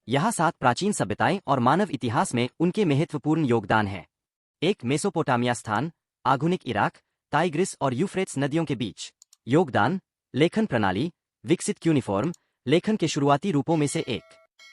यहाँ 7 प्राचीन सभ्यताएं और मानव इतिहास में उनके महत्वपूर्ण योगदान है। 1. मेसोपोटामिया स्थान, आधुनिक इराक, टाइग्रिस और यूफ्रेट्स नदियों के बीच। योगदान, लेखन प्रणाली, विकसित क्यूनिफॉर्म, लेखन के शुरुआती रूपों में से एक।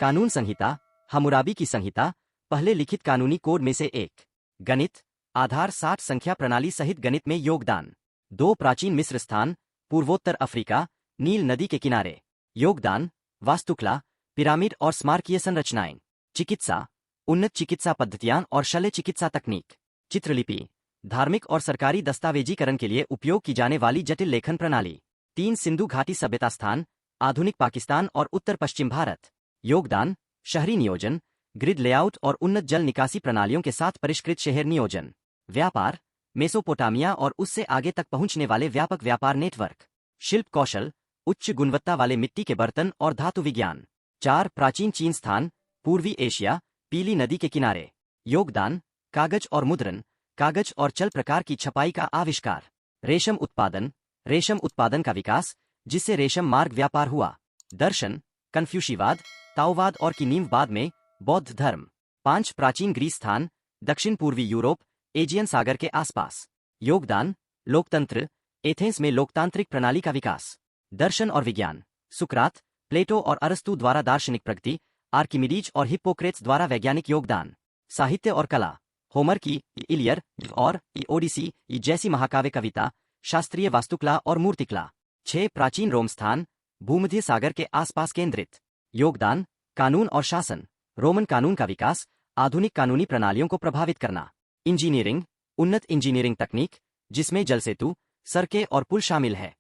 कानून संहिता, हम्मुराबी की संहिता, पहले लिखित कानूनी कोड में से एक। गणित, आधार 60 संख्या प्रणाली सहित गणित में योगदान। 2. प्राचीन मिस्र स्थान, पूर्वोत्तर अफ्रीका, नील नदी के किनारे। योगदान, वास्तुकला, पिरामिड और स्मारकीय संरचनाएं। चिकित्सा, उन्नत चिकित्सा पद्धतियां और शल्य चिकित्सा तकनीक। चित्रलिपि, धार्मिक और सरकारी दस्तावेजीकरण के लिए उपयोग की जाने वाली जटिल लेखन प्रणाली। 3. सिंधु घाटी सभ्यता स्थान, आधुनिक पाकिस्तान और उत्तर पश्चिम भारत। योगदान, शहरी नियोजन, ग्रिड लेआउट और उन्नत जल निकासी प्रणालियों के साथ परिष्कृत शहर नियोजन। व्यापार, मेसोपोटामिया और उससे आगे तक पहुंचने वाले व्यापक व्यापार नेटवर्क। शिल्प कौशल, उच्च गुणवत्ता वाले मिट्टी के बर्तन और धातु विज्ञान। 4. प्राचीन चीन स्थान, पूर्वी एशिया, पीली नदी के किनारे। योगदान, कागज और मुद्रण, कागज और चल प्रकार की छपाई का आविष्कार। रेशम उत्पादन का विकास, जिससे रेशम मार्ग व्यापार हुआ। दर्शन, कन्फ्यूशीवाद, ताओवाद और की नींव बाद में बौद्ध धर्म। 5. प्राचीन ग्रीस स्थान, दक्षिण पूर्वी यूरोप, एजियन सागर के आसपास। योगदान, लोकतंत्र, एथेंस में लोकतांत्रिक प्रणाली का विकास। दर्शन और विज्ञान, सुकरात, प्लेटो और अरस्तु द्वारा दार्शनिक प्रगति, आर्किमिडीज और हिप्पोक्रेट्स द्वारा वैज्ञानिक योगदान। साहित्य और कला, होमर की इलियर और ओडिसी जैसी महाकाव्य कविता, शास्त्रीय वास्तुकला और मूर्तिकला। 6. प्राचीन रोम स्थान, भूमध्य सागर के आसपास केंद्रित। योगदान, कानून और शासन, रोमन कानून का विकास, आधुनिक कानूनी प्रणालियों को प्रभावित करना। इंजीनियरिंग, उन्नत इंजीनियरिंग तकनीक, जिसमें जल सेतु, सड़कें और पुल शामिल है।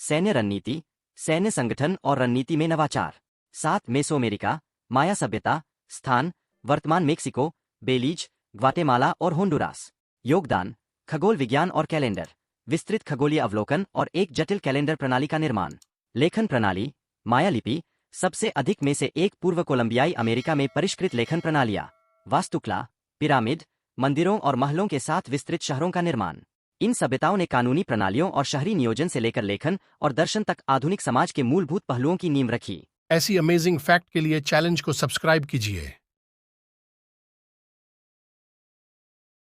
सैन्य रणनीति, सैन्य संगठन और रणनीति में नवाचार। 7. मेसोअमेरिका, माया सभ्यता स्थान, वर्तमान मेक्सिको, बेलीज, ग्वाटेमाला और होंडुरास। योगदान, खगोल विज्ञान और कैलेंडर, विस्तृत खगोलीय अवलोकन और एक जटिल कैलेंडर प्रणाली का निर्माण। लेखन प्रणाली, माया लिपि, सबसे अधिक में से एक पूर्व कोलंबियाई अमेरिका में परिष्कृत लेखन प्रणालियां। वास्तुकला, पिरामिड, मंदिरों और महलों के साथ विस्तृत शहरों का निर्माण। इन सभ्यताओं ने कानूनी प्रणालियों और शहरी नियोजन से लेकर लेखन और दर्शन तक आधुनिक समाज के मूलभूत पहलुओं की नींव रखी। ऐसी अमेजिंग फैक्ट के लिए चैलेंज को सब्सक्राइब कीजिए।